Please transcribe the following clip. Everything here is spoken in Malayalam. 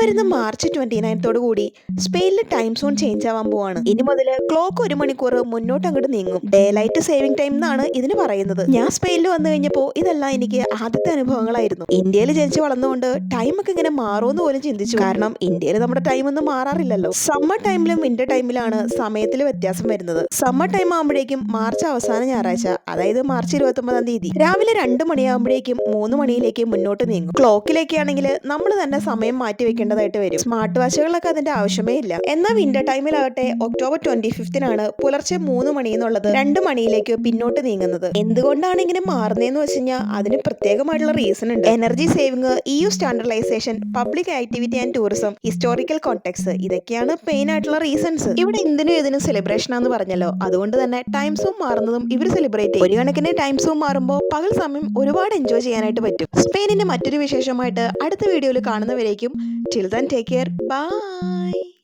വരുന്ന മാർച്ച് 29 കൂടി സ്പെയിനിലെ ടൈം സോൺ ചേഞ്ച് ആവാൻ പോവാണ്. ഇനി മുതൽ ക്ലോക്ക് 1 മണിക്കൂർ മുന്നോട്ട് അങ്ങോട്ട് നീങ്ങും. ഡേ ലൈറ്റ് സേവിംഗ് ടൈം എന്നാണ് ഇതിന് പറയുന്നത്. ഞാൻ സ്പെയിനിൽ വന്നു കഴിഞ്ഞപ്പോൾ ഇതെല്ലാം എനിക്ക് ആദ്യത്തെ അനുഭവങ്ങളായിരുന്നു. ഇന്ത്യയിൽ ജനിച്ച് വളർന്നുകൊണ്ട് ടൈം ഒക്കെ ഇങ്ങനെ മാറുമെന്ന് പോലും ചിന്തിച്ചു. കാരണം ഇന്ത്യയിൽ നമ്മുടെ ടൈം ഒന്നും മാറാറില്ലല്ലോ. സമ്മർ ടൈമിലും വിന്റർ ടൈമിലാണ് സമയത്തിൽ വ്യത്യാസം വരുന്നത്. സമ്മർ ടൈം ആകുമ്പോഴേക്കും മാർച്ച് അവസാന ഞായറാഴ്ച, അതായത് മാർച്ച് 29 തീയതി രാവിലെ 2 മണിയാകുമ്പോഴേക്കും 3 മണിയിലേക്ക് മുന്നോട്ട് നീങ്ങും. ക്ലോക്കിലേക്കാണെങ്കിൽ നമ്മൾ തന്നെ സമയം മാറ്റി വെക്കേണ്ടതായിട്ട് വരും. സ്മാർട്ട് വാച്ചുകളൊക്കെ അതിന്റെ ആവശ്യമേ ഇല്ല. എന്നാൽ വിന്റർ ടൈമിലാകട്ടെ ഒക്ടോബർ 25 പുലർച്ചെ 3 മണി എന്നുള്ളത് 2 മണിയിലേക്ക് പിന്നോട്ട് നീങ്ങുന്നത്. എന്തുകൊണ്ടാണ് ഇങ്ങനെ മാറുന്നതെന്ന് വെച്ച് കഴിഞ്ഞാൽ അതിന് പ്രത്യേകമായിട്ടുള്ള റീസൺ ഉണ്ട്. Energy saving, EU standardisation, public activity and tourism, historical context, ഇതൊക്കെയാണ് മെയിൻ ആയിട്ടുള്ള റീസൺസ്. ഇവിടെ എന്തിനും ഇതിനും സെലിബ്രേഷൻ ആണെന്ന് പറഞ്ഞല്ലോ, അതുകൊണ്ട് തന്നെ ടൈം സോൺ മാറുന്നതും ഇവർ സെലിബ്രേറ്റ് ചെയ്യും. ഒരു കണക്കിന് ടൈം സോൺ മാറുമ്പോൾ പകൽ സമയം ഒരുപാട് എൻജോയ് ചെയ്യാനായിട്ട് പറ്റും. സ്പെയിനിന്റെ മറ്റൊരു വിശേഷമായിട്ട് അടുത്ത വീഡിയോയിൽ കാണുന്നവരേക്കും till then take care, by.